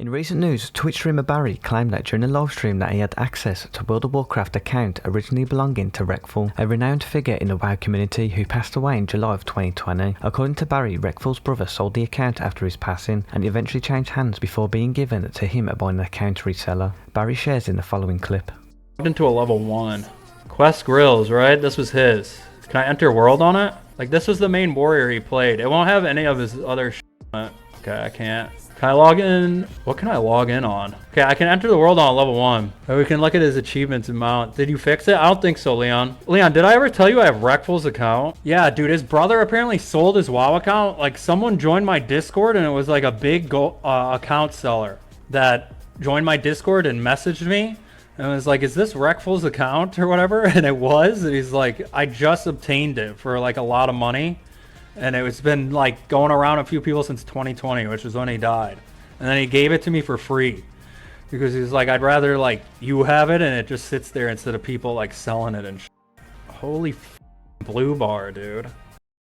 In recent news, Twitch streamer Barry claimed that during a live stream that he had access to World of Warcraft account originally belonging to Reckful, a renowned figure in the WoW community who passed away in July of 2020. According to Barry, Reckful's brother sold the account after his passing and eventually changed hands before being given to him by an account reseller. Barry shares in the following clip. Into a level 1. Quest Grills, right? This was his. Can I enter world on it? Like, this was the main warrior he played. It won't have any of his other shit on it. Okay, I can't. Can I log in? What can I log in on? Okay, I can enter the world on level 1. Or we can look at his achievements and mount. Did you fix it? I don't think so, Leon. Leon, did I ever tell you I have Reckful's account? Yeah, dude, his brother apparently sold his WoW account. Like, someone joined my Discord and it was like a big account seller that joined my Discord and messaged me. And was like, is this Reckful's account or whatever? And it was. And he's like, I just obtained it for like a lot of money. And it's been like going around a few people since 2020, which is when he died. And then he gave it to me for free because he's like, I'd rather like you have it and it just sits there instead of people like selling it and Holy blue bar, dude.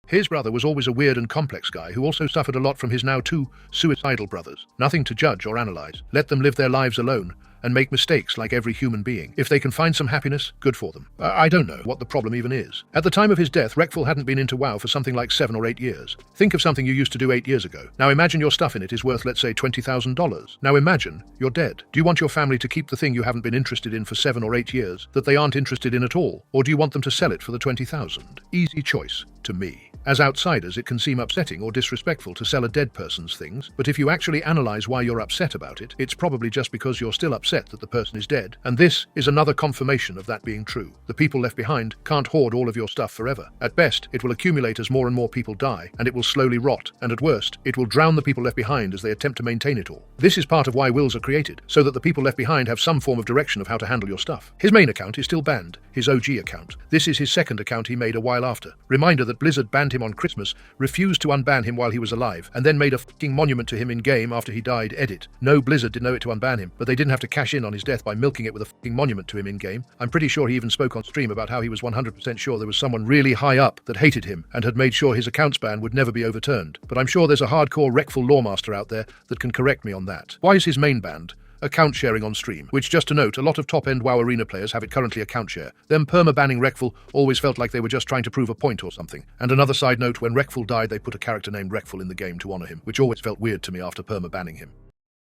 His brother was always a weird and complex guy who also suffered a lot from his now two suicidal brothers. Nothing to judge or analyze. Let them live their lives alone and make mistakes like every human being. If they can find some happiness, good for them. I don't know what the problem even is. At the time of his death, Reckful hadn't been into WoW for something like 7 or 8 years. Think of something you used to do 8 years ago. Now imagine your stuff in it is worth, let's say, $20,000. Now imagine you're dead. Do you want your family to keep the thing you haven't been interested in for 7 or 8 years that they aren't interested in at all? Or do you want them to sell it for the 20,000? Easy choice to me. As outsiders, it can seem upsetting or disrespectful to sell a dead person's things, but if you actually analyze why you're upset about it, it's probably just because you're still upset that the person is dead. And this is another confirmation of that being true. The people left behind can't hoard all of your stuff forever. At best, it will accumulate as more and more people die, and it will slowly rot, and at worst, it will drown the people left behind as they attempt to maintain it all. This is part of why wills are created, so that the people left behind have some form of direction of how to handle your stuff. His main account is still banned, his OG account. This is his second account he made a while after. Reminder that Blizzard banned him on Christmas, refused to unban him while he was alive, and then made a fucking monument to him in-game after he died. Edit. No, Blizzard didn't know it to unban him, but they didn't have to cash in on his death by milking it with a fucking monument to him in-game. I'm pretty sure he even spoke on stream about how he was 100% sure there was someone really high up that hated him and had made sure his account's ban would never be overturned. But I'm sure there's a hardcore Reckful lawmaster out there that can correct me on that. Why is his main banned? Account sharing on stream, which, just to note, a lot of top-end WoW Arena players have it currently account share. Them perma-banning Reckful always felt like they were just trying to prove a point or something. And another side note, when Reckful died, they put a character named Reckful in the game to honor him, which always felt weird to me after perma-banning him.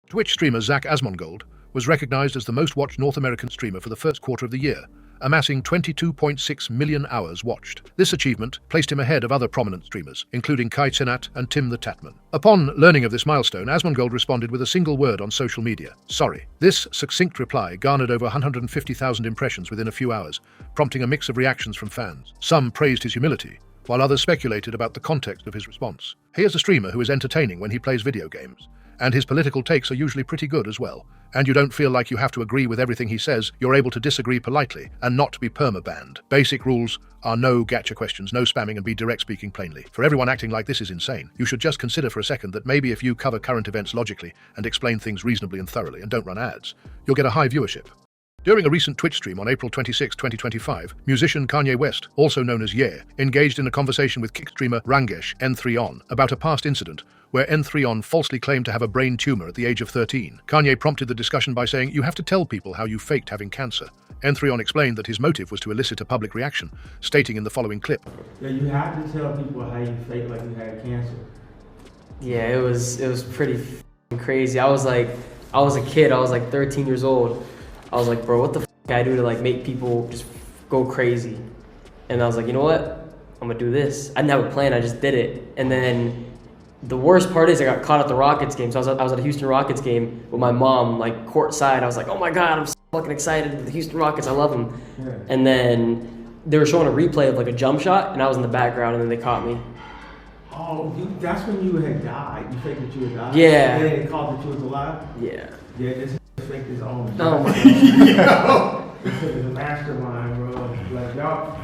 Twitch streamer Zach Asmongold was recognized as the most watched North American streamer for the first quarter of the year, amassing 22.6 million hours watched. This achievement placed him ahead of other prominent streamers, including Kai Cenat and Tim the Tatman. Upon learning of this milestone, Asmongold responded with a single word on social media: sorry. This succinct reply garnered over 150,000 impressions within a few hours, prompting a mix of reactions from fans. Some praised his humility, while others speculated about the context of his response. He is a streamer who is entertaining when he plays video games, and his political takes are usually pretty good as well. And you don't feel like you have to agree with everything he says, you're able to disagree politely and not be perma-banned. Basic rules are no gacha questions, no spamming, and be direct speaking plainly. For everyone acting like this is insane, you should just consider for a second that maybe if you cover current events logically and explain things reasonably and thoroughly and don't run ads, you'll get a high viewership. During a recent Twitch stream on April 26, 2025, musician Kanye West, also known as Ye, engaged in a conversation with kick streamer Rangesh N3On about a past incident where N3On falsely claimed to have a brain tumor at the age of 13. Kanye prompted the discussion by saying, "You have to tell people how you faked having cancer." N3On explained that his motive was to elicit a public reaction, stating in the following clip, "Yeah, you have to tell people how you fake like you had cancer." Yeah, it was pretty crazy. I was a kid, I was like 13 years old. I was like, bro, what the can I do to like make people just go crazy? And I was like, you know what? I'm gonna do this. I didn't have a plan, I just did it. And then the worst part is I got caught at the Rockets game. So I was at a Houston Rockets game with my mom, like courtside. I was like, oh my God, I'm so fucking excited. The Houston Rockets, I love them. Yeah. And then they were showing a replay of like a jump shot and I was in the background and then they caught me. Oh, that's when you had died. You faked that you had died? Yeah. Yeah, they called that you was alive? Yeah. Yeah, this faked his own. Oh my God. Yo! This is a mastermind, bro. Like, y'all